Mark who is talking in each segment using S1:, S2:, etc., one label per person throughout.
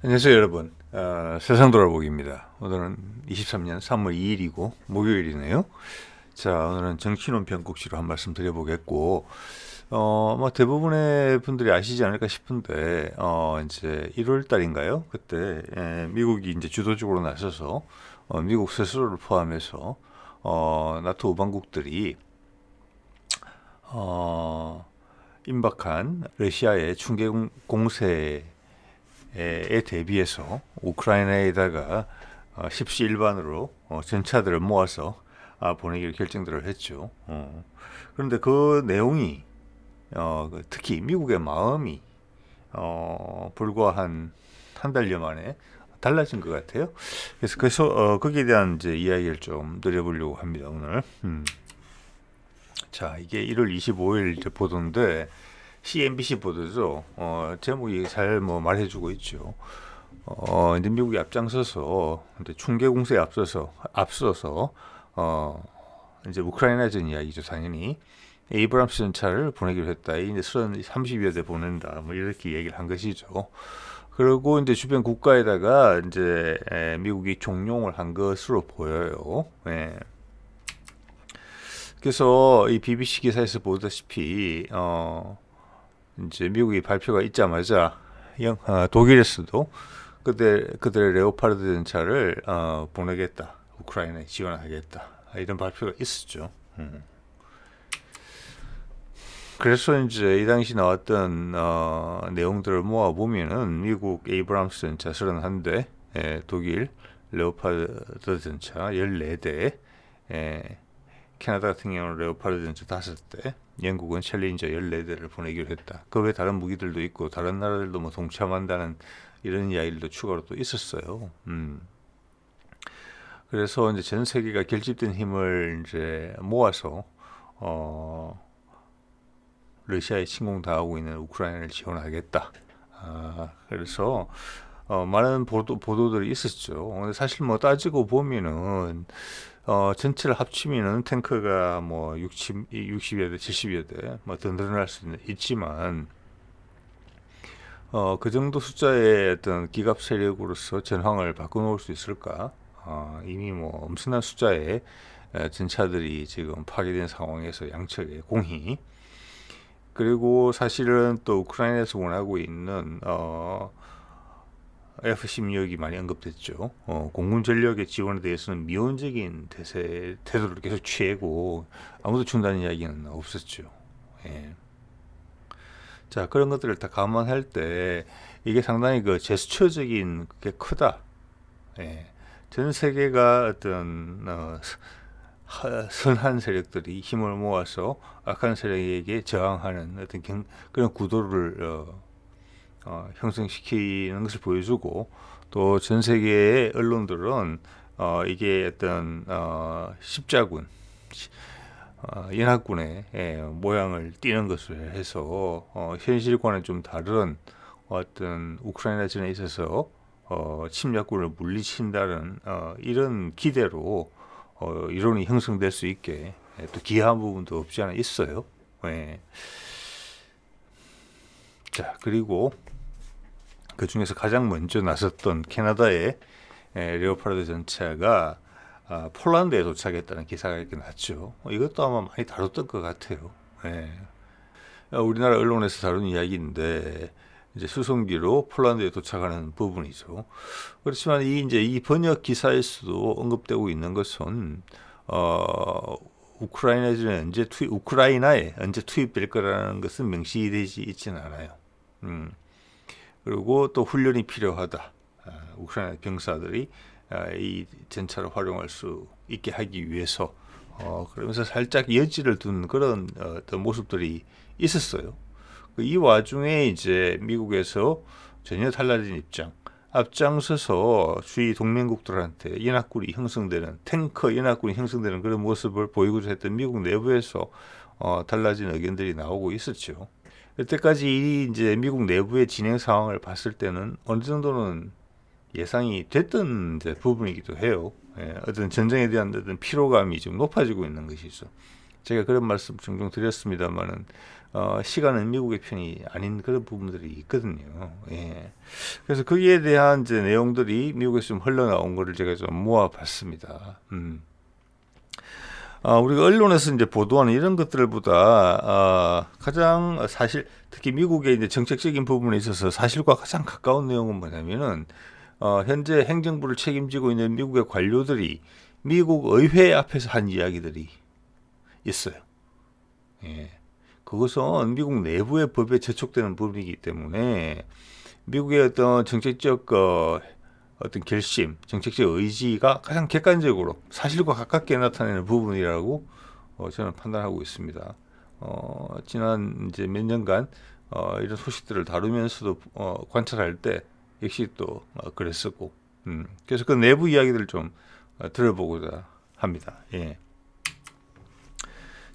S1: 안녕하세요 여러분. 세상 돌아보기입니다. 오늘은 23년 3월 2일이고 목요일이네요. 자, 오늘은 정치론 변국시로 한 말씀 드려보겠고, 뭐 대부분의 분들이 아시지 않을까 싶은데, 이제 1월 달인가요? 그때 미국이 이제 주도적으로 나서서 미국 스스로를 포함해서 나토 우방국들이 임박한 러시아의 충계 공세에 대비해서 우크라이나에다가 십시일반으로 전차들을 모아서 보내기로 결정들을 했죠. 그런데 그 내용이 특히 미국의 마음이 불과 한 달여 만에 달라진 것 같아요. 그래서 거기에 대한 이제 이야기를 좀 드려보려고 합니다 오늘. 자, 이게 1월 25일 보도인데 CNBC 보도죠. 제목이 잘 뭐 말해주고 있죠. 이제 미국이 앞장서서 이제 충계 공세에 앞서서 이제 우크라이나전 이야기죠, 당연히. 에이브람스 전차를 보내기로 했다. 이제 30여 대 보낸다. 뭐 이렇게 얘기를 한 것이죠. 그리고 이제 주변 국가에다가 이제 미국이 종용을 한 것으로 보여요. 예. 그래서 이 BBC 기사에서 보다시피 이제 미국이 발표가 있자마자 독일에서도 그들의 레오파르드 전차를 보내겠다, 우크라이나에 지원하겠다, 이런 발표가 있었죠. 그래서 이제 이 당시 나왔던 내용들을 모아 보면은 미국 에이브람스 전차 31대, 독일 레오파르드 전차 14대, 캐나다 같은 경우는 레오파르드 전차 5대, 영국은 챌린저 14대를 보내기로 했다. 그 외 다른 무기들도 있고 다른 나라들도 뭐 동참한다는 이런 이야기들도 추가로 또 있었어요. 그래서 이제 전 세계가 결집된 힘을 이제 모아서 러시아에 침공당하고 있는 우크라이나를 지원하겠다. 그래서 많은 보도들이 있었죠. 근데 사실 뭐 따지고 보면은 전체를 합치면은 탱크가 뭐 60여 대, 70여 대, 뭐 더 늘어날 수 있지만, 그 정도 숫자의 어떤 기갑 세력으로서 전황을 바꿔놓을 수 있을까? 이미 뭐 엄청난 숫자의 전차들이 지금 파괴된 상황에서 양측의 공히, 그리고 사실은 또 우크라이나에서 원하고 있는 F-16이 많이 언급됐죠. 공군 전력의 지원에 대해서는 미온적인 태도를 계속 취하고 아무도 준다는 이야기는 없었죠. 예. 자, 그런 것들을 다 감안할 때 이게 상당히 그 제스처적인 게 크다. 예. 전 세계가 어떤 선한 세력들이 힘을 모아서 악한 세력에게 저항하는 어떤 그런 구도를 형성시키는 것을 보여주고, 또 전 세계의 언론들은 이게 어떤 십자군, 연합군의 모양을 띠는 것을 해서 현실과는 좀 다른 어떤 우크라이나전에 있어서 침략군을 물리친다는 이런 기대로 이론이 형성될 수 있게 또 기여한 부분도 없지 않아 있어요. 예. 자, 그리고 그 중에서 가장 먼저 나섰던 캐나다의 레오파르드 전차가 폴란드에 도착했다는 기사가 이렇게 났죠. 이것도 아마 많이 다뤘던 것 같아요. 예. 우리나라 언론에서 다룬 이야기인데 이제 수송기로 폴란드에 도착하는 부분이죠. 그렇지만 이제 이 번역 기사에서도 언급되고 있는 것은 우크라이나에 언제 투입될 거라는 것은 명시되지 있지는 않아요. 그리고 또 훈련이 필요하다. 우크라이나 병사들이 이 전차를 활용할 수 있게 하기 위해서 그러면서 살짝 여지를 둔 그런 어떤 모습들이 있었어요. 이 와중에 이제 미국에서 전혀 달라진 입장, 앞장서서 주위 동맹국들한테 탱커 연합군이 형성되는 그런 모습을 보이고자 했던 미국 내부에서 달라진 의견들이 나오고 있었죠. 여태까지 이제 미국 내부의 진행 상황을 봤을 때는 어느 정도는 예상이 됐던 이제 부분이기도 해요. 어떤 전쟁에 대한 어떤 피로감이 좀 높아지고 있는 것이죠. 제가 그런 말씀 종종 드렸습니다만은 시간은 미국의 편이 아닌 그런 부분들이 있거든요. 예. 그래서 거기에 대한 이제 내용들이 미국에서 좀 흘러나온 거를 제가 좀 모아봤습니다. 우리가 언론에서 이제 보도하는 이런 것들보다 가장 사실 특히 미국의 이제 정책적인 부분에 있어서 사실과 가장 가까운 내용은 뭐냐면은 현재 행정부를 책임지고 있는 미국의 관료들이 미국 의회 앞에서 한 이야기들이 있어요. 예. 그것은 미국 내부의 법에 저촉되는 부분이기 때문에 미국의 어떤 정책적 어떤 결심, 정책적 의지가 가장 객관적으로 사실과 가깝게 나타내는 부분이라고 저는 판단하고 있습니다. 지난 이제 몇 년간 이런 소식들을 다루면서도 관찰할 때 역시 또 그랬었고, 그래서 그 내부 이야기들을 좀 들어보고자 합니다. 예.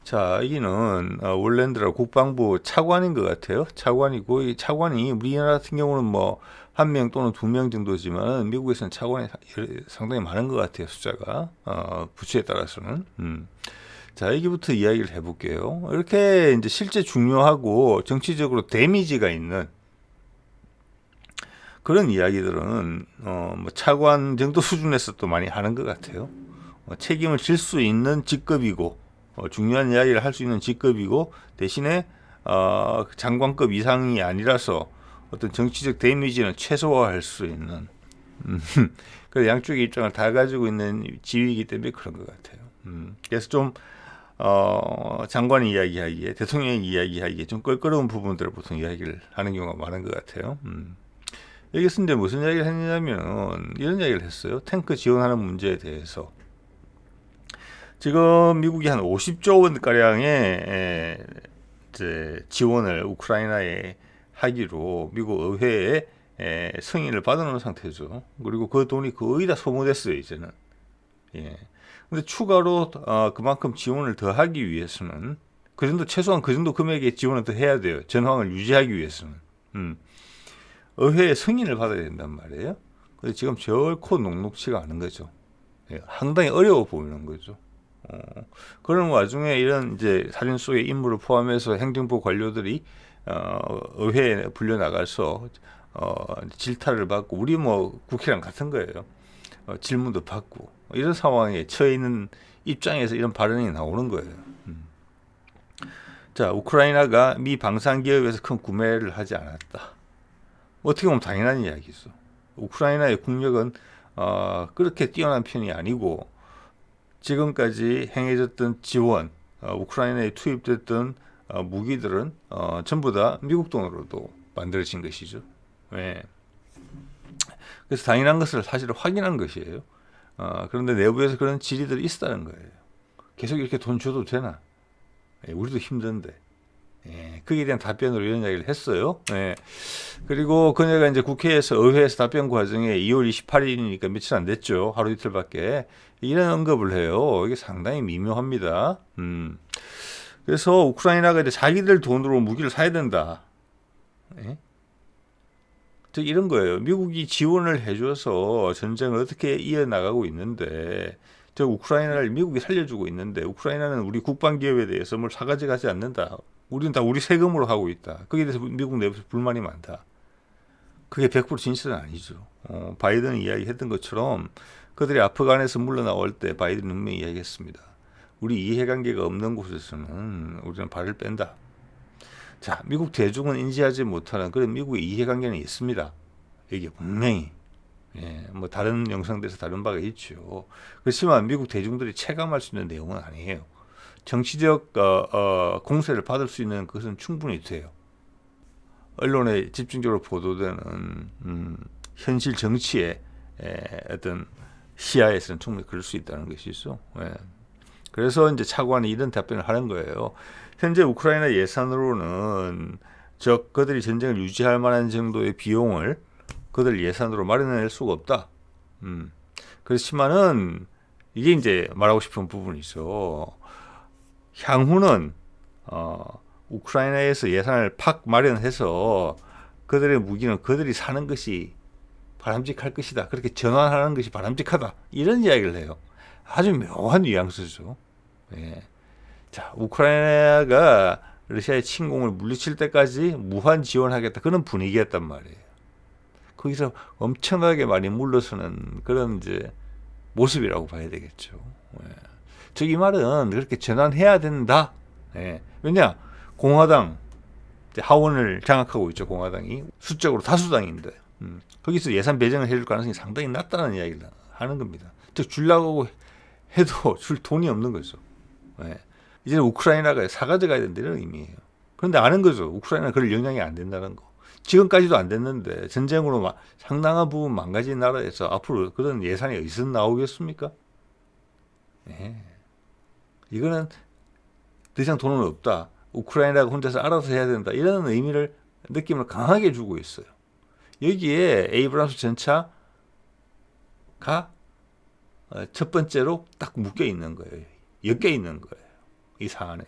S1: 자, 여기는 월랜드라 국방부 차관인 것 같아요. 차관이고, 이 차관이 우리나라 같은 경우는 뭐 한 명 또는 2명 정도지만 미국에서는 차관이 상당히 많은 것 같아요. 숫자가 부처에 따라서는. 자, 여기부터 이야기를 해볼게요. 이렇게 이제 실제 중요하고 정치적으로 데미지가 있는 그런 이야기들은 뭐 차관 정도 수준에서 또 많이 하는 것 같아요. 책임을 질 수 있는 직급이고 중요한 이야기를 할 수 있는 직급이고 대신에 장관급 이상이 아니라서 어떤 정치적 데미지는 최소화할 수 있는 그 양쪽의 입장을 다 가지고 있는 지위이기 때문에 그런 것 같아요. 그래서 좀 장관이 이야기하기에 대통령이 이야기하기에 좀 껄끄러운 부분들을 보통 이야기를 하는 경우가 많은 것 같아요. 여기서 이제 무슨 이야기를 했냐면 이런 이야기를 했어요. 탱크 지원하는 문제에 대해서. 지금 미국이 한 50조 원 가량의 이제 지원을 우크라이나에 하기로 미국 의회에 승인을 받아놓은 상태죠. 그리고 그 돈이 거의 다 소모됐어요, 이제는. 예. 근데 추가로 그만큼 지원을 더 하기 위해서는 그 정도 최소한 그 정도 금액의 지원을 더 해야 돼요. 전황을 유지하기 위해서는. 의회의 승인을 받아야 된단 말이에요. 근데 지금 결코 녹록치가 않은 거죠. 예, 상당히 어려워 보이는 거죠. 그런 와중에 이런 이제 사진 속의 인물을 포함해서 행정부 관료들이 의회에 불려 나가서 질타를 받고 우리 뭐 국회랑 같은 거예요. 질문도 받고 이런 상황에 처해 있는 입장에서 이런 발언이 나오는 거예요. 자, 우크라이나가 미 방산 기업에서 큰 구매를 하지 않았다. 어떻게 보면 당연한 이야기죠. 우크라이나의 국력은 그렇게 뛰어난 편이 아니고 지금까지 행해졌던 지원, 우크라이나에 투입됐던 무기들은 전부 다 미국 돈으로도 만들어진 것이죠. 네. 그래서 당연한 것을 사실 확인한 것이에요. 그런데 내부에서 그런 질의들이 있었다는 거예요. 계속 이렇게 돈 줘도 되나? 우리도 힘든데. 거기에 대한 답변으로 이런 이야기를 했어요. 그리고 그녀가 이제 국회에서 의회에서 답변 과정에 2월 28일이니까 며칠 안 됐죠. 하루 이틀밖에. 이런 언급을 해요. 이게 상당히 미묘합니다. 그래서 우크라이나가 이제 자기들 돈으로 무기를 사야 된다. 즉 이런 거예요. 미국이 지원을 해줘서 전쟁을 어떻게 이어나가고 있는데 저 우크라이나를 미국이 살려주고 있는데 우크라이나는 우리 국방기업에 대해서 뭘 사가져가지 않는다. 우리는 다 우리 세금으로 하고 있다. 거기에 대해서 미국 내부에서 불만이 많다. 그게 100% 진실은 아니죠. 바이든이 이야기했던 것처럼 그들이 아프간에서 물러나올 때 바이든 분명히 이야기했습니다. 우리 이해관계가 없는 곳에서는 우리는 발을 뺀다. 자, 미국 대중은 인지하지 못하는 그런 미국의 이해관계는 있습니다. 이게 분명히. 뭐 다른 영상들에서 다룬 바가 있죠. 그렇지만 미국 대중들이 체감할 수 있는 내용은 아니에요. 정치적 공세를 받을 수 있는 것은 충분히 돼요. 언론에 집중적으로 보도되는 현실 정치의 어떤 시야에서는 충분히 그럴 수 있다는 것이죠. 그래서 이제 차관이 이런 답변을 하는 거예요. 현재 우크라이나 예산으로는 그들이 전쟁을 유지할 만한 정도의 비용을 그들 예산으로 마련해낼 수가 없다. 그렇지만은 이게 이제 말하고 싶은 부분이죠. 향후는 우크라이나에서 예산을 팍 마련해서 그들의 무기는 그들이 사는 것이 바람직할 것이다. 그렇게 전환하는 것이 바람직하다. 이런 이야기를 해요. 아주 묘한 뉘앙스죠. 자, 우크라이나가 러시아의 침공을 물리칠 때까지 무한 지원하겠다. 그런 분위기였단 말이에요. 거기서 엄청나게 많이 물러서는 그런 이제 모습이라고 봐야 되겠죠. 예. 즉, 이 말은 그렇게 전환해야 된다. 예. 왜냐? 공화당, 하원을 장악하고 있죠. 공화당이. 수적으로 다수당인데. 거기서 예산 배정을 해줄 가능성이 상당히 낮다는 이야기를 하는 겁니다. 즉, 주려고 해도 줄 돈이 없는 거죠. 예. 이제는 우크라이나가 사가져가야 된다는 의미예요. 그런데 아는 거죠. 우크라이나는 그럴 영향이 안 된다는 거. 지금까지도 안 됐는데 전쟁으로 상당한 부분 망가진 나라에서 앞으로 그런 예산이 어디서 나오겠습니까? 예. 이거는 더 이상 돈은 없다. 우크라이나가 혼자서 알아서 해야 된다. 이런 의미를 느낌을 강하게 주고 있어요. 여기에 에이브람스 전차가 첫 번째로 딱 묶여 있는 거예요. 엮여 있는 거예요. 이 사안에.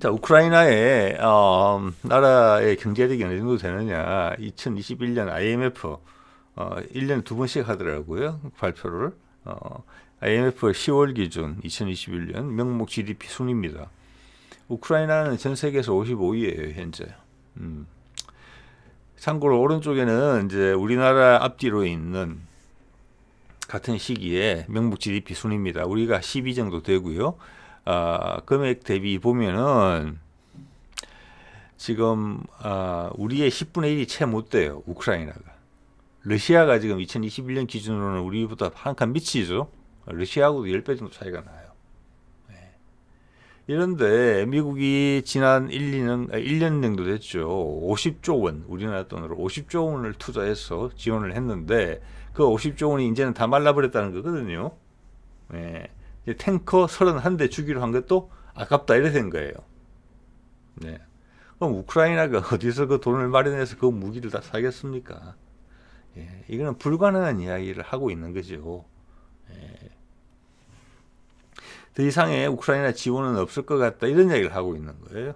S1: 자, 우크라이나의 나라의 경제력이 어느 정도 되느냐. 2021년 IMF 1년에 2번씩 하더라고요. 발표를. IMF 10월 기준 2021년 명목 GDP 순입니다. 우크라이나는 전 세계에서 55위예요, 현재. 참고로 오른쪽에는 이제 우리나라 앞뒤로 있는 같은 시기에 명목 GDP 순입니다. 우리가 12 정도 되고요. 금액 대비 보면은 지금 우리의 10분의 1이 채 못 돼요. 우크라이나가. 러시아가 지금 2021년 기준으로는 우리보다 한 칸 밑이죠. 러시아하고도 10배 정도 차이가 나요. 네. 이런데 미국이 지난 1년 정도 됐죠. 50조 원, 우리나라 돈으로 50조 원을 투자해서 지원을 했는데 그 50조 원이 이제는 다 말라버렸다는 거거든요. 네. 이제 탱커 31대 주기로 한 것도 아깝다 이래 된 거예요. 네. 그럼 우크라이나가 어디서 그 돈을 마련해서 그 무기를 다 사겠습니까? 예. 이거는 불가능한 이야기를 하고 있는 거죠. 예. 더 이상의 우크라이나 지원은 없을 것 같다 이런 이야기를 하고 있는 거예요.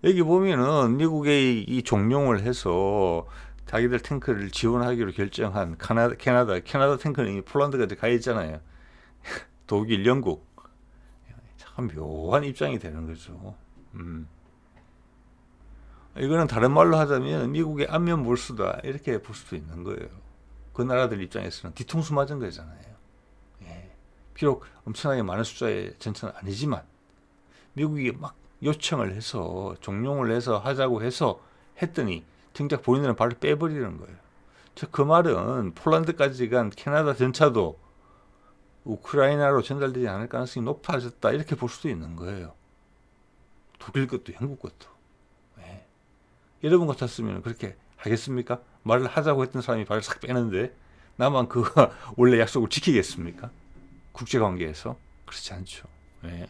S1: 여기 보면은 미국의 이 종용을 해서 자기들 탱크를 지원하기로 결정한 캐나다 탱크는 이미 폴란드까지 가 있잖아요. 독일, 영국. 참 묘한 입장이 되는 거죠. 이거는 다른 말로 하자면 미국의 안면 몰수다 이렇게 볼 수도 있는 거예요. 그 나라들 입장에서는 뒤통수 맞은 거잖아요. 예. 비록 엄청나게 많은 숫자의 전차는 아니지만 미국이 막 요청을 해서 종용을 해서 하자고 해서 했더니 정작 본인들은 발을 빼버리는 거예요. 즉 그 말은 폴란드까지 간 캐나다 전차도 우크라이나로 전달되지 않을 가능성이 높아졌다 이렇게 볼 수도 있는 거예요. 독일 것도 영국 것도. 네. 여러분 같았으면 그렇게 하겠습니까? 말을 하자고 했던 사람이 발을 싹 빼는데 나만 그 원래 약속을 지키겠습니까? 국제관계에서 그렇지 않죠. 네.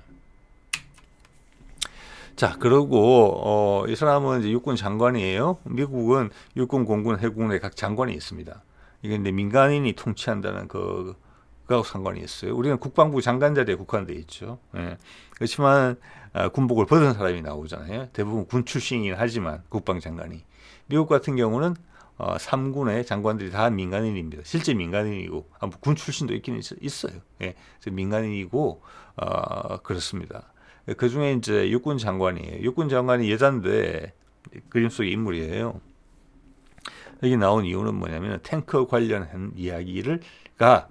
S1: 자, 그리고 이 사람은 이제 육군 장관이에요. 미국은 육군, 공군, 해군의 각 장관이 있습니다. 이게 근데 민간인이 통치한다는 그하고 상관이 있어요. 우리는 국방부 장관 자리에 국한돼 있죠. 예. 그렇지만 군복을 벗은 사람이 나오잖아요. 대부분 군 출신이긴 하지만 국방장관이. 미국 같은 경우는 3군의 장관들이 다 민간인입니다. 실제 민간인이고 군 출신도 있긴 있어요. 예. 민간인이고 그렇습니다. 그 중에 이제 육군 장관이에요. 육군 장관이 여잔데 그림 속의 인물이에요. 여기 나온 이유는 뭐냐면 탱크 관련한 이야기가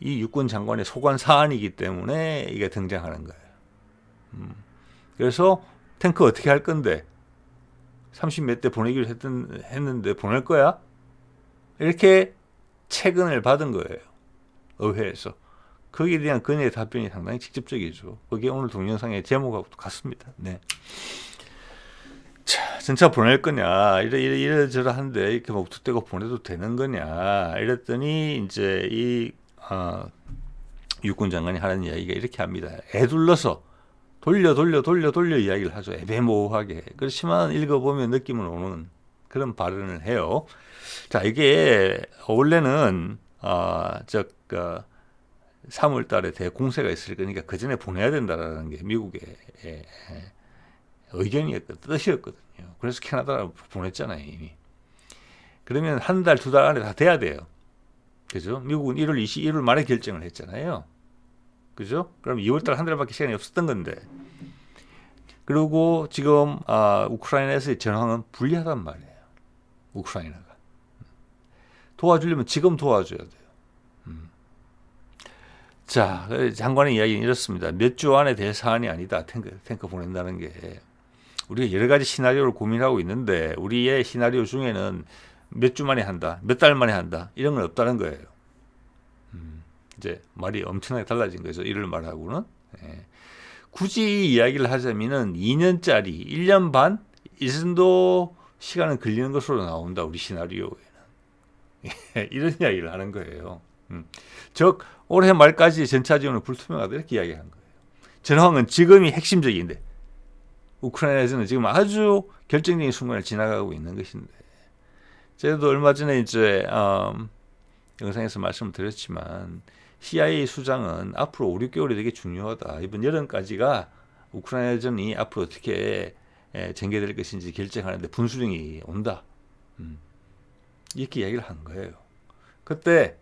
S1: 이 육군 장관의 소관 사안이기 때문에 이게 등장하는 거예요. 그래서 탱크 어떻게 할 건데 30몇 대 보내기로 했는데 보낼 거야? 이렇게 채근을 받은 거예요. 의회에서. 거기에 대한 그녀의 답변이 상당히 직접적이죠. 그게 오늘 동영상의 제목하고 같습니다. 네. 자, 전차 보낼 거냐? 이래저래한데 이렇게 뭐 툭대고 보내도 되는 거냐? 이랬더니 이제 이 육군 장관이 하는 이야기가 이렇게 합니다. 애둘러서 돌려 이야기를 하죠. 애매모호하게. 그렇지만 읽어보면 느낌은 오는 그런 발언을 해요. 자, 이게 원래는 3월 달에 대공세가 있을 거니까 그 전에 보내야 된다라는 게 미국의 뜻이었거든요. 그래서 캐나다로 보냈잖아요, 이미. 그러면 한 달, 2달 안에 다 돼야 돼요. 그죠? 미국은 1월 말에 결정을 했잖아요. 그죠? 그럼 2월달 한 달밖에 시간이 없었던 건데. 그리고 지금 우크라이나에서의 전황은 불리하단 말이에요. 우크라이나가. 도와주려면 지금 도와줘야 돼요. 자, 장관의 이야기는 이렇습니다. 몇 주 안에 될 사안이 아니다. 탱크 보낸다는 게. 우리가 여러 가지 시나리오를 고민하고 있는데 우리의 시나리오 중에는 몇 주 만에 한다, 몇 달 만에 한다 이런 건 없다는 거예요. 이제 말이 엄청나게 달라진 거죠. 이를 말하고는. 예. 굳이 이야기를 하자면은 2년짜리 1년 반 이 정도 시간은 걸리는 것으로 나온다. 우리 시나리오에는. 예, 이런 이야기를 하는 거예요. 즉 올해 말까지 전차 지원은 불투명하다 이렇게 이야기한 거예요. 전황은 지금이 핵심적인데 우크라이나에서는 지금 아주 결정적인 순간을 지나가고 있는 것인데 저도 얼마 전에 이제 영상에서 말씀드렸지만 CIA 수장은 앞으로 5, 6개월이 되게 중요하다. 이번 여름까지가 우크라이나전이 앞으로 어떻게 전개될 것인지 결정하는데 분수령이 온다. 이렇게 이야기를 한 거예요. 그때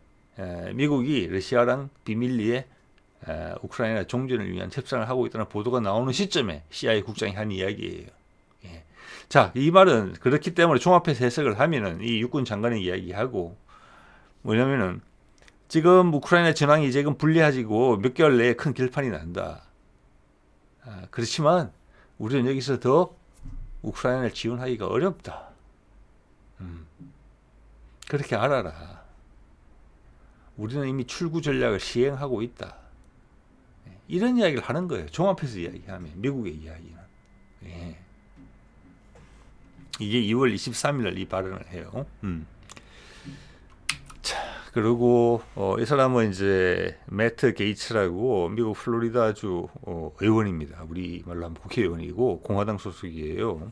S1: 미국이 러시아랑 비밀리에 우크라이나 종전을 위한 협상을 하고 있다는 보도가 나오는 시점에 CIA 국장이 한 이야기예요. 예. 자, 이 말은 그렇기 때문에 종합해서 해석을 하면은 이 육군 장관의 이야기하고 뭐냐면은 지금 우크라이나 전황이 지금 불리해지고 몇 개월 내에 큰 결판이 난다. 그렇지만 우리는 여기서 더 우크라이나를 지원하기가 어렵다. 그렇게 알아라. 우리는 이미 출구 전략을 시행하고 있다. 이런 이야기를 하는 거예요. 종합해서 이야기하면 미국의 이야기는. 예. 이게 2월 23일 날 이 발언을 해요. 자, 그리고 이 사람은 이제 매트 게이츠라고 미국 플로리다주 의원입니다. 우리 말로 하면 국회의원이고 공화당 소속이에요.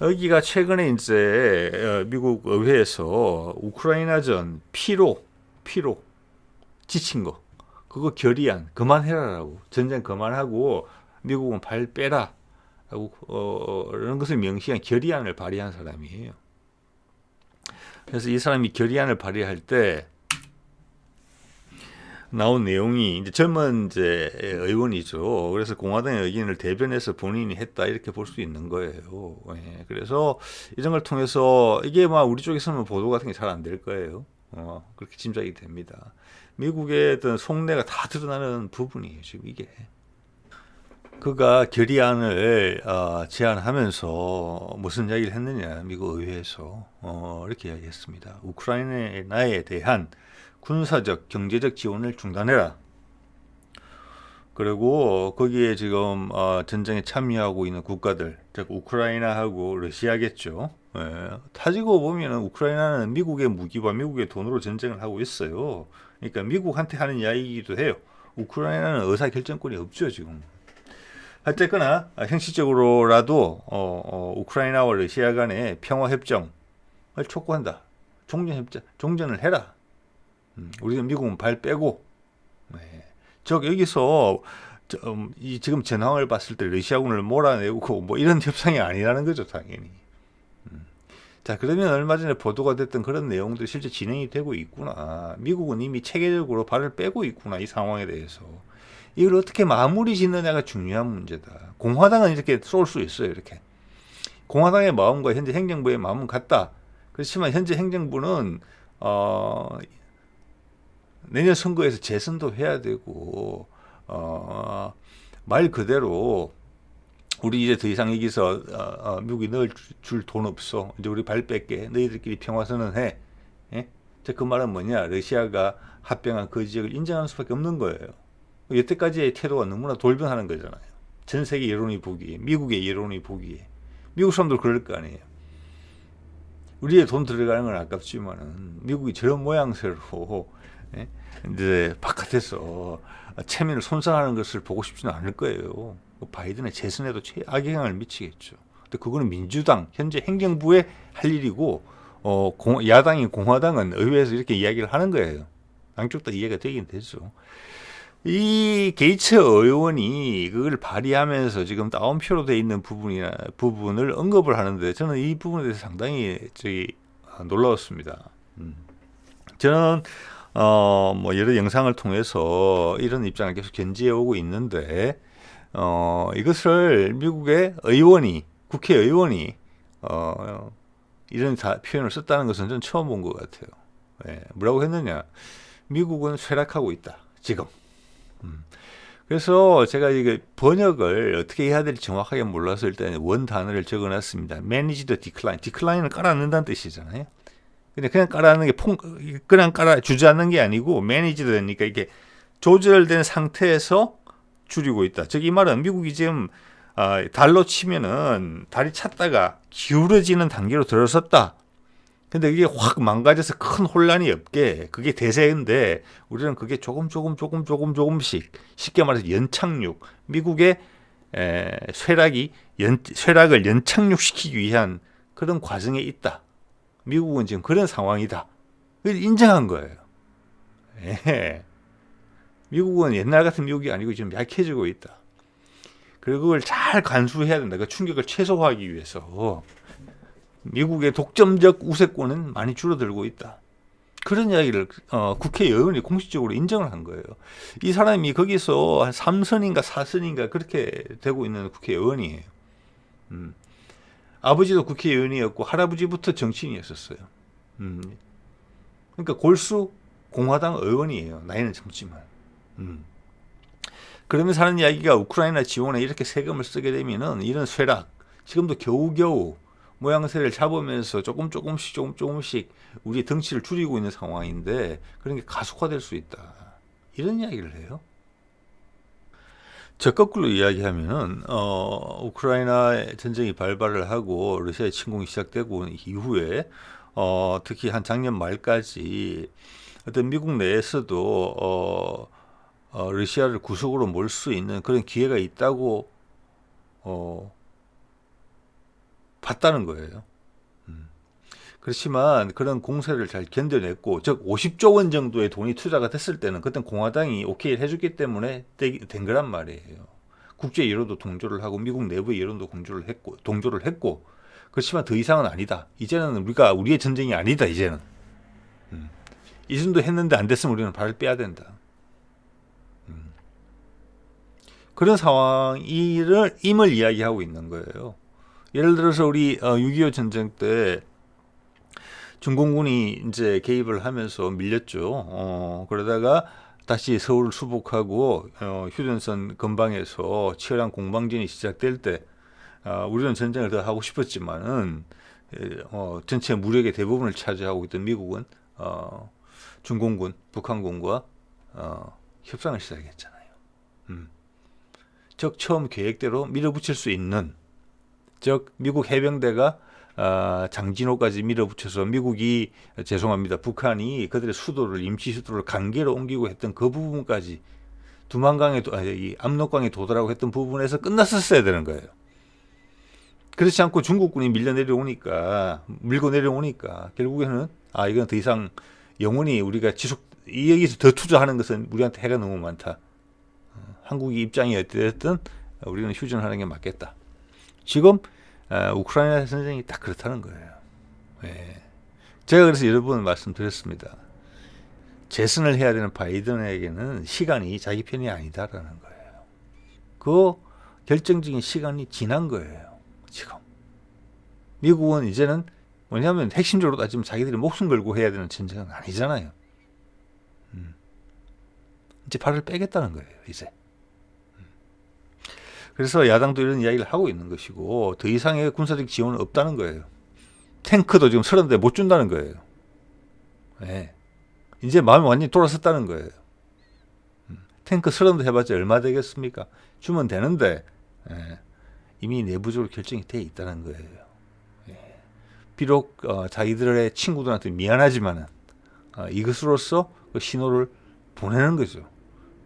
S1: 여기가 최근에 이제 미국 의회에서 우크라이나전 피로 지친 거 그거 결의안 그만해라라고 전쟁 그만하고 미국은 발 빼라 라고 이런 것을 명시한 결의안을 발의한 사람이에요. 그래서 이 사람이 결의안을 발의할 때 나온 내용이 이제 젊은 이제 의원이죠. 그래서 공화당의 의견을 대변해서 본인이 했다 이렇게 볼 수 있는 거예요. 예, 그래서 이런 걸 통해서 이게 막 우리 쪽에서는 보도 같은 게 잘 안 될 거예요. 그렇게 짐작이 됩니다. 미국의 어떤 속내가 다 드러나는 부분이에요. 지금 이게. 그가 결의안을 제안하면서 무슨 이야기를 했느냐 미국 의회에서 이렇게 이야기했습니다. 우크라이나에 대한 군사적, 경제적 지원을 중단해라. 그리고 거기에 지금 전쟁에 참여하고 있는 국가들, 즉 우크라이나하고 러시아겠죠. 예, 따지고 보면 우크라이나는 미국의 무기와 미국의 돈으로 전쟁을 하고 있어요. 그러니까 미국한테 하는 이야기이기도 해요. 우크라이나는 의사결정권이 없죠 지금. 어쨌거나 형식적으로라도 우크라이나와 러시아 간의 평화협정을 촉구한다. 종전을 해라. 우리는 미국은 발 빼고. 네. 즉 여기서 지금 전황을 봤을 때 러시아군을 몰아내고 뭐 이런 협상이 아니라는 거죠 당연히. 자, 그러면 얼마 전에 보도가 됐던 그런 내용들이 실제 진행이 되고 있구나. 미국은 이미 체계적으로 발을 빼고 있구나 이 상황에 대해서. 이걸 어떻게 마무리 짓느냐가 중요한 문제다. 공화당은 이렇게 쏠 수 있어요. 이렇게 공화당의 마음과 현재 행정부의 마음은 같다. 그렇지만 현재 행정부는 내년 선거에서 재선도 해야 되고 말 그대로 우리 이제 더 이상 여기서 미국이 넣을 줄 돈 없어. 이제 우리 발 뺄게. 너희들끼리 평화선언해. 예? 그 말은 뭐냐? 러시아가 합병한 그 지역을 인정하는 수밖에 없는 거예요. 여태까지의 태도가 너무나 돌변하는 거잖아요. 전 세계 여론이 보기에, 미국의 여론이 보기에. 미국 사람들 그럴 거 아니에요. 우리의 돈 들어가는 건 아깝지만은 미국이 저런 모양새로 예? 이제 바깥에서 체면을 손상하는 것을 보고 싶지는 않을 거예요. 바이든의 재선에도 악영향을 미치겠죠. 근데 그거는 민주당 현재 행정부의 할 일이고 야당인 공화당은 의회에서 이렇게 이야기를 하는 거예요. 양쪽 다 이해가 되긴 되죠. 이 게이츠 의원이 그걸 발의하면서 지금 다운표로 돼 있는 부분을 언급을 하는데 저는 이 부분에 대해서 상당히 놀라웠습니다. 저는 뭐 여러 영상을 통해서 이런 입장을 계속 견지해 오고 있는데, 이것을 미국의 국회의원이 이런 표현을 썼다는 것은 전 처음 본 것 같아요. 예, 뭐라고 했느냐? 미국은 쇠락하고 있다, 지금. 그래서 제가 이게 번역을 어떻게 해야 될지 정확하게 몰라서 일단 원 단어를 적어놨습니다. Manage the decline. decline은 깔아앉는다는 뜻이잖아요. 근데 그냥 깔아앉는 게 그냥 깔아 주저앉는 게 아니고 manage 되니까 이게 조절된 상태에서 줄이고 있다. 즉 이 말은 미국이 지금 달로 치면은 다리 찼다가 기울어지는 단계로 들어섰다. 근데 이게 확 망가져서 큰 혼란이 없게 그게 대세인데 우리는 그게 조금씩 쉽게 말해서 연착륙 미국의 쇠락을 연착륙시키기 위한 그런 과정에 있다. 미국은 지금 그런 상황이다. 그걸 인정한 거예요. 예. 미국은 옛날 같은 미국이 아니고 지금 약해지고 있다. 그리고 그걸 잘 간수해야 된다. 그 충격을 최소화하기 위해서. 미국의 독점적 우세권은 많이 줄어들고 있다. 그런 이야기를 국회의원이 공식적으로 인정을 한 거예요. 이 사람이 거기서 한 3선인가 4선인가 그렇게 되고 있는 국회의원이에요. 아버지도 국회의원이었고 할아버지부터 정치인이었었어요. 그러니까 골수 공화당 의원이에요. 나이는 젊지만. 그러면서 하는 이야기가 우크라이나 지원에 이렇게 세금을 쓰게 되면은 이런 쇠락, 지금도 겨우겨우 모양새를 잡으면서 조금씩 우리 덩치를 줄이고 있는 상황인데 그런 게 가속화될 수 있다. 이런 이야기를 해요. 저 거꾸로 이야기하면은 우크라이나 전쟁이 발발을 하고 러시아의 침공이 시작되고 이후에 특히 한 작년 말까지 어떤 미국 내에서도 러시아를 구속으로 몰 수 있는 그런 기회가 있다고 봤다는 거예요. 그렇지만 그런 공세를 잘 견뎌냈고, 즉 50조 원 정도의 돈이 투자가 됐을 때는 그때 공화당이 오케이를 해줬기 때문에 된 거란 말이에요. 국제 여론도 동조를 하고 미국 내부의 여론도 동조를 했고, 그렇지만 더 이상은 아니다. 이제는 우리의 전쟁이 아니다. 이제는 이 정도 했는데 안 됐으면 우리는 발을 빼야 된다. 그런 상황임을 이야기하고 있는 거예요. 예를 들어서 우리 6.25 전쟁 때 중공군이 이제 개입을 하면서 밀렸죠. 그러다가 다시 서울을 수복하고 휴전선 근방에서 치열한 공방전이 시작될 때 우리는 전쟁을 더 하고 싶었지만은 전체 무력의 대부분을 차지하고 있던 미국은 중공군, 북한군과 협상을 시작했잖아요. 즉 처음 계획대로 밀어붙일 수 있는, 즉 미국 해병대가 장진호까지 밀어붙여서 북한이 그들의 임시 수도를 강제로 옮기고 했던 그 부분까지 이 압록강에 도달하고 했던 부분에서 끝났었어야 되는 거예요. 그렇지 않고 중국군이 밀고 내려오니까 결국에는 이건 더 이상 영원히 우리가 여기서 더 투자하는 것은 우리한테 해가 너무 많다. 한국이 입장이 어찌됐든 우리는 휴전하는 게 맞겠다. 지금 우크라이나 전쟁이 딱 그렇다는 거예요. 예. 제가 그래서 여러 번 말씀드렸습니다. 재선을 해야 되는 바이든에게는 시간이 자기 편이 아니다라는 거예요. 그 결정적인 시간이 지난 거예요. 지금 미국은 이제는 뭐냐면 핵심적으로 따지면 자기들이 목숨 걸고 해야 되는 전쟁은 아니잖아요. 이제 발을 빼겠다는 거예요. 이제. 그래서 야당도 이런 이야기를 하고 있는 것이고 더 이상의 군사적 지원은 없다는 거예요. 탱크도 지금 30대 못 준다는 거예요. 네. 이제 마음이 완전히 돌아섰다는 거예요. 탱크 30대 해봤자 얼마 되겠습니까? 주면 되는데 이미 내부적으로 결정이 돼 있다는 거예요. 비록 자기들의 친구들한테 미안하지만은 이것으로서 그 신호를 보내는 거죠.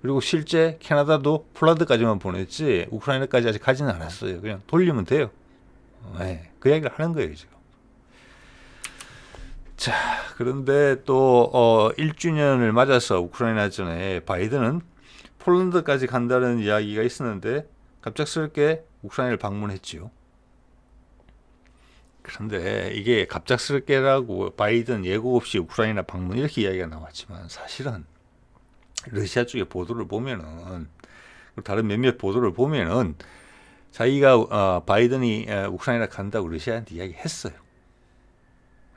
S1: 그리고 실제 캐나다도 폴란드까지만 보냈지 우크라이나까지 아직 가지는 않았어요. 그냥 돌리면 돼요. 그 이야기를 하는 거예요 지금. 자, 그런데 또 1주년을 맞아서 우크라이나전에 바이든은 폴란드까지 간다는 이야기가 있었는데 갑작스럽게 우크라이나를 방문했지요. 그런데 이게 갑작스럽게라고 바이든 예고 없이 우크라이나 방문 이렇게 이야기가 나왔지만 사실은 러시아 쪽의 보도를 보면은 다른 몇몇 보도를 보면은 자기가 바이든이 우크라이나 간다고 러시아한테 이야기했어요.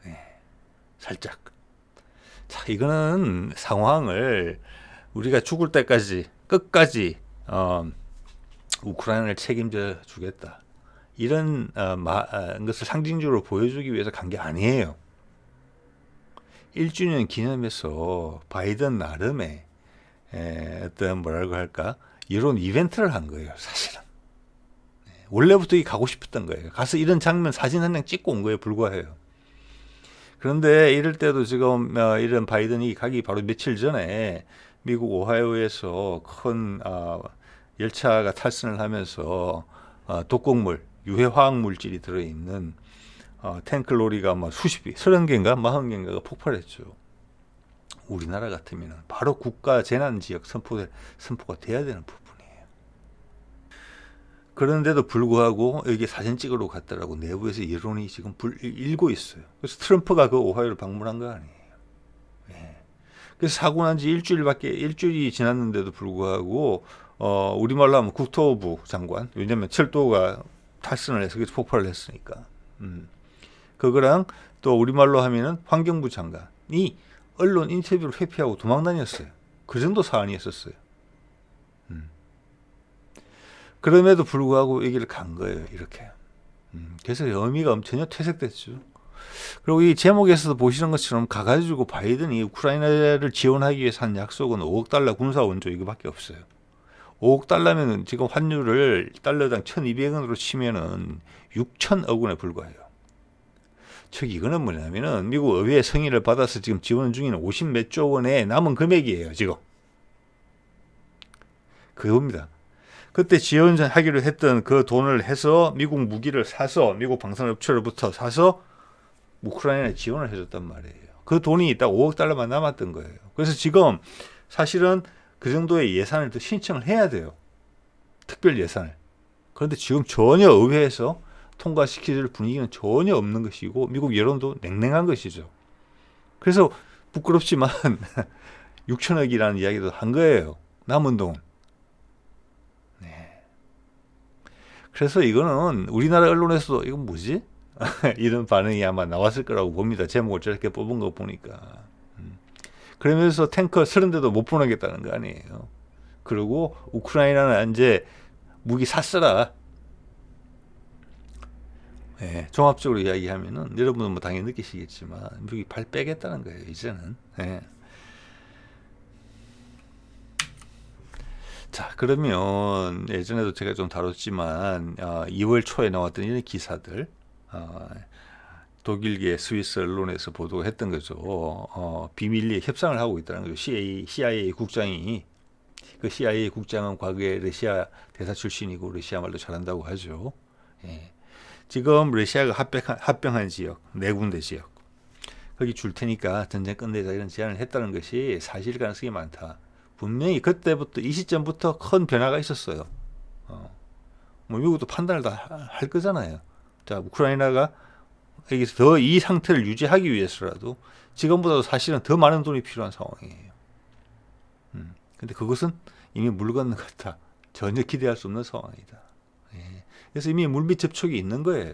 S1: 네, 살짝. 자, 이거는 상황을 우리가 죽을 때까지 끝까지 우크라이나를 책임져 주겠다. 이런 것을 상징적으로 보여주기 위해서 간 게 아니에요. 1주년 기념해서 바이든 나름의 어떤 뭐라고 할까 이런 이벤트를 한 거예요. 사실은 원래부터 가고 싶었던 거예요. 가서 이런 장면 사진 한 장 찍고 온 거에 불과해요. 그런데 이럴 때도 지금 이런 바이든이 가기 바로 며칠 전에 미국 오하이오에서 큰 열차가 탈선을 하면서 독극물, 유해 화학 물질이 들어있는 탱크 로리가 막 수십 개, 30개인가 40개인가가 폭발했죠. 우리나라 같으면 바로 국가 재난 지역 선포가 돼야 되는 부분이에요. 그런데도 불구하고 여기 사진 찍으러 갔다라고 내부에서 여론이 지금 일고 있어요. 그래서 트럼프가 그 오하이오를 방문한 거 아니에요. 네. 그래서 사고 난 지 일주일이 지났는데도 불구하고 우리말로 하면 국토부 장관, 왜냐면 철도가 탈선을 해서 폭발을 했으니까. 그거랑 또 우리말로 하면은 환경부 장관이 언론 인터뷰를 회피하고 도망 다녔어요. 그 정도 사안이었었어요. 그럼에도 불구하고 여기를 간 거예요. 이렇게. 그래서 의미가 전혀 퇴색됐죠. 그리고 이 제목에서도 보시는 것처럼 가가지고 바이든이 우크라이나를 지원하기 위해서 한 약속은 5억 달러 군사 원조 이거밖에 없어요. 5억 달러면은 지금 환율을 달러당 1,200원으로 치면은 6천억 원에 불과해요. 즉 이거는 뭐냐면은 미국 의회의 승인을 받아서 지금 지원 중인 50 몇 조 원의 남은 금액이에요. 지금 그겁니다. 그때 지원하기로 했던 그 돈을 해서 미국 무기를 사서 미국 방산업체로부터 사서 우크라이나에 지원을 해줬단 말이에요. 그 돈이 딱 5억 달러만 남았던 거예요. 그래서 지금 사실은 그 정도의 예산을 더 신청을 해야 돼요. 특별 예산을. 그런데 지금 전혀 의회에서 통과시킬 분위기는 전혀 없는 것이고 미국 여론도 냉랭한 것이죠. 그래서 부끄럽지만 6천억이라는 이야기도 한 거예요. 남은 돈. 네. 그래서 이거는 우리나라 언론에서도 이건 뭐지? 이런 반응이 아마 나왔을 거라고 봅니다. 제목을 저렇게 뽑은 거 보니까. 그러면서 탱커 30대도 못 보내겠다는 거 아니에요. 그리고 우크라이나는 이제 무기 샀어라. 네, 종합적으로 이야기하면은 여러분은 뭐 당연히 느끼시겠지만 미국이 발 빼겠다는 거예요. 이제는. 네. 자, 그러면 예전에도 제가 좀 다뤘지만 2월 초에 나왔던 이런 기사들 독일계 스위스 언론에서 보도했던 거죠. 비밀리에 협상을 하고 있다는 거죠. CIA 국장이 그 CIA 국장은 과거에 러시아 대사 출신이고 러시아 말도 잘한다고 하죠. 예. 지금 러시아가 합병한 지역 4군데 지역 거기 줄 테니까 전쟁 끝내자 이런 제안을 했다는 것이 사실 가능성이 많다. 분명히 그때부터 이 시점부터 큰 변화가 있었어요. 뭐 미국도 판단을 다 할 거잖아요. 자, 우크라이나가 여기서 더 이 상태를 유지하기 위해서라도 지금보다도 사실은 더 많은 돈이 필요한 상황이에요. 근데 그것은 이미 물 건너갔다. 전혀 기대할 수 없는 상황이다. 예. 그래서 이미 물밑 접촉이 있는 거예요.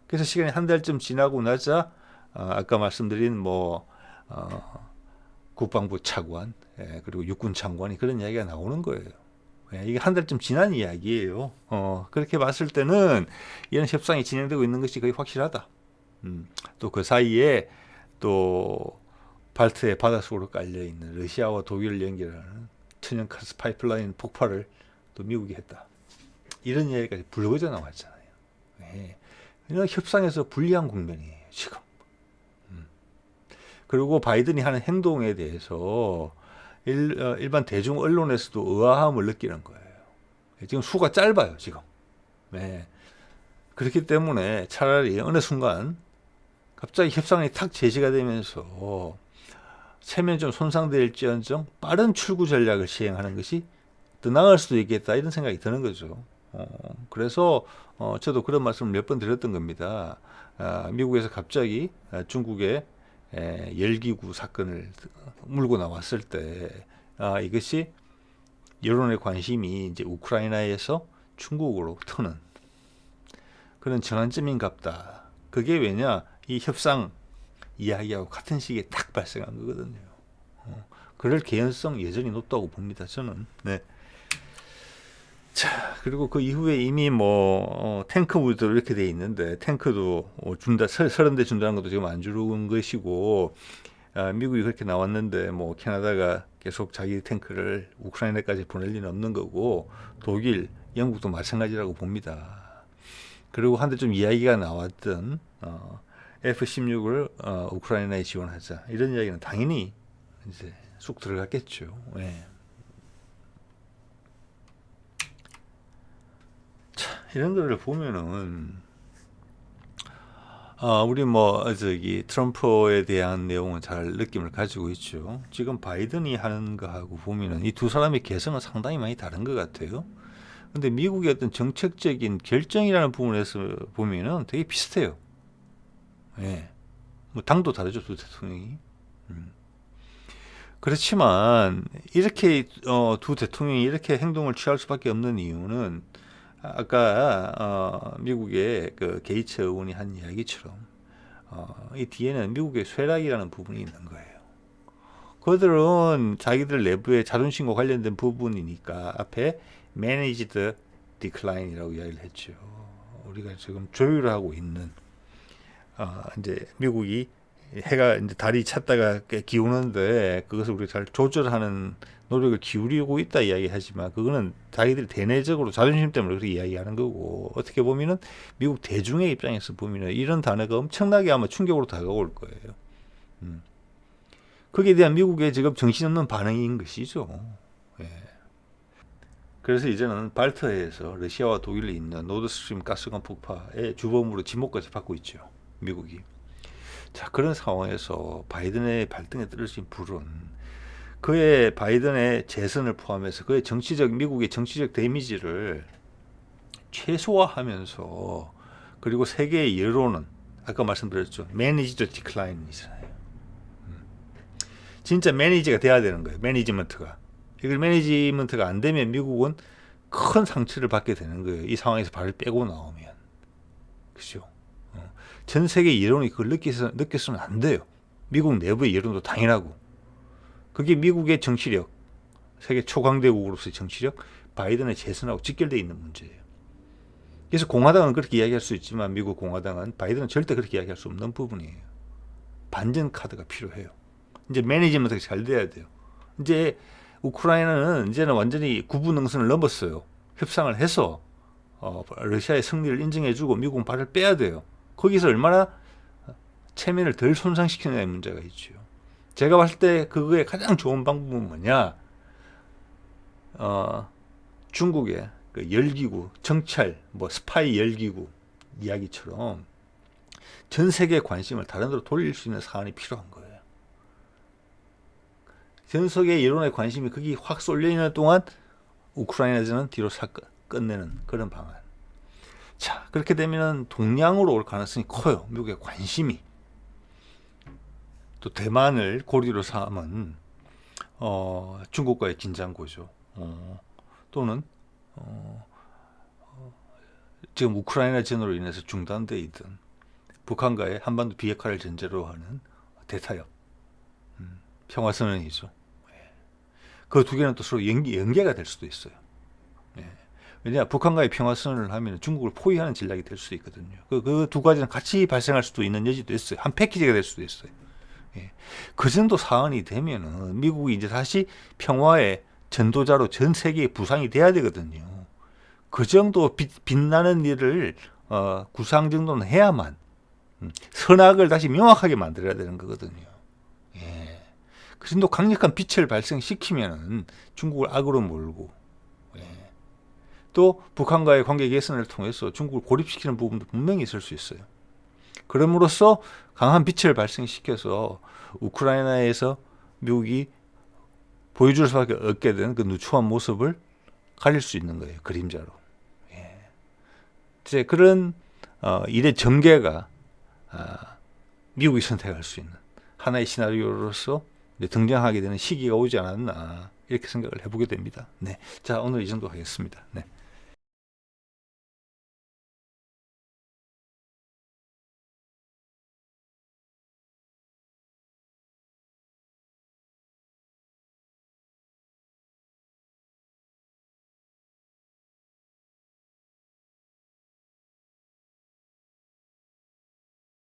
S1: 그래서 시간이 한 달쯤 지나고 나자 아까 말씀드린 국방부 차관 그리고 육군 장관이 그런 이야기가 나오는 거예요. 이게 한 달쯤 지난 이야기예요. 그렇게 봤을 때는 이런 협상이 진행되고 있는 것이 거의 확실하다. 또 그 사이에 또 발트의 바닷속으로 깔려 있는 러시아와 독일을 연결하는 천연가스 파이프라인 폭발을 또 미국이 했다. 이런 이야기까지 불거져 나왔잖아요. 이런 협상에서 불리한 국면이에요. 지금. 그리고 바이든이 하는 행동에 대해서 일반 대중 언론에서도 의아함을 느끼는 거예요. 지금 수가 짧아요, 지금. 네. 그렇기 때문에 차라리 어느 순간 갑자기 협상이 탁 제시가 되면서 체면이 좀 손상될지언정 빠른 출구 전략을 시행하는 것이 더 나을 수도 있겠다 이런 생각이 드는 거죠. 그래서 저도 그런 말씀을 몇 번 드렸던 겁니다. 미국에서 갑자기 중국의 열기구 사건을 물고 나왔을 때 이것이 여론의 관심이 이제 우크라이나에서 중국으로 트는 그런 전환점인갑다. 그게 왜냐? 이 협상 이야기하고 같은 시기에 딱 발생한 거거든요. 그럴 개연성 여전히 높다고 봅니다. 저는. 네. 자, 그리고 그 이후에 이미 탱크 부대로 이렇게 돼 있는데 탱크도 준다, 30대 준다는 것도 지금 안 주는 것이고 미국이 그렇게 나왔는데 캐나다가 계속 자기 탱크를 우크라이나까지 보낼 리는 없는 거고 독일, 영국도 마찬가지라고 봅니다. 그리고 한때 좀 이야기가 나왔던 F-16을 우크라이나에 지원하자 이런 이야기는 당연히 이제 쑥 들어갔겠죠. 네. 자, 이런 거를 보면은 우리 트럼프에 대한 내용은 잘 느낌을 가지고 있죠. 지금 바이든이 하는 거하고 보면은 이 두 사람의 개성은 상당히 많이 다른 것 같아요. 근데 미국의 어떤 정책적인 결정이라는 부분에서 보면은 되게 비슷해요. 예. 당도 다르죠, 두 대통령이. 그렇지만 이렇게 두 대통령이 이렇게 행동을 취할 수밖에 없는 이유는 아까 미국의 그 게이츠 의원이 한 이야기처럼 이 뒤에는 미국의 쇠락이라는 부분이 있는 거예요. 그들은 자기들 내부의 자존심과 관련된 부분이니까 앞에 managed decline이라고 이야기를 했죠. 우리가 지금 조율하고 있는 이제 미국이 해가 이제 달이 찼다가 기우는데 그것을 우리가 잘 조절하는 노력을 기울이고 있다 이야기하지만 그거는 자기들이 대내적으로 자존심 때문에 그렇게 이야기하는 거고 어떻게 보면은 미국 대중의 입장에서 보면은 이런 단어가 엄청나게 아마 충격으로 다가올 거예요. 거기에 대한 미국의 지금 정신없는 반응인 것이죠. 예. 그래서 이제는 발트해에서 러시아와 독일에 있는 노드스트림 가스관 폭파의 주범으로 지목까지 받고 있죠. 미국이. 자, 그런 상황에서 바이든의 발등에 떨어진 불은 그의 바이든의 재선을 포함해서 그의 미국의 정치적 데미지를 최소화하면서 그리고 세계의 여론은 아까 말씀드렸죠. managed decline이잖아요. 진짜 매니지가 돼야 되는 거예요. 매니지먼트가. 이걸 매니지먼트가 안 되면 미국은 큰 상처를 받게 되는 거예요. 이 상황에서 발을 빼고 나오면. 그죠? 전 세계 여론이 그걸 느꼈으면 안 돼요. 미국 내부의 여론도 당연하고. 그게 미국의 정치력, 세계 초강대국으로서의 정치력, 바이든의 재선하고 직결되어 있는 문제예요. 그래서 공화당은 그렇게 이야기할 수 있지만 미국 공화당은 바이든은 절대 그렇게 이야기할 수 없는 부분이에요. 반전 카드가 필요해요. 이제 매니지먼트가 잘 돼야 돼요. 이제 우크라이나는 이제는 완전히 구분능선을 넘었어요. 협상을 해서 러시아의 승리를 인정해주고 미국은 발을 빼야 돼요. 거기서 얼마나 체면을 덜 손상시키느냐의 문제가 있죠. 제가 봤을 때 그거의 가장 좋은 방법은 뭐냐? 중국의 그 열기구, 정찰, 스파이 열기구 이야기처럼 전 세계의 관심을 다른 데로 돌릴 수 있는 사안이 필요한 거예요. 전 세계 여론의 관심이 거기 확 쏠려 있는 동안 우크라이나전은 뒤로 끝내는 그런 방안. 자, 그렇게 되면 동양으로 올 가능성이 커요. 미국의 관심이. 또 대만을 고리로 삼은 중국과의 긴장고죠. 또는 지금 우크라이나 전으로 인해서 중단돼 있던 북한과의 한반도 비핵화를 전제로 하는 대타협, 평화선언이죠. 그 두 개는 또 서로 연계가 될 수도 있어요. 왜냐, 북한과의 평화선언을 하면 중국을 포위하는 전략이 될 수도 있거든요. 그 두 가지는 같이 발생할 수도 있는 여지도 있어요. 한 패키지가 될 수도 있어요. 그 정도 사안이 되면은 미국이 이제 다시 평화의 전도자로 전 세계에 부상이 돼야 되거든요. 그 정도 빛나는 일을 구상 정도는 해야만 선악을 다시 명확하게 만들어야 되는 거거든요. 그 정도 강력한 빛을 발생시키면은 중국을 악으로 몰고 또 북한과의 관계 개선을 통해서 중국을 고립시키는 부분도 분명히 있을 수 있어요. 그럼으로써 강한 빛을 발생시켜서 우크라이나에서 미국이 보여줄 수밖에 없게 된 그 누추한 모습을 가릴 수 있는 거예요. 그림자로. 이제 그런 일의 전개가 미국이 선택할 수 있는 하나의 시나리오로서 등장하게 되는 시기가 오지 않았나 이렇게 생각을 해보게 됩니다. 네, 자 오늘 이 정도 하겠습니다. 네.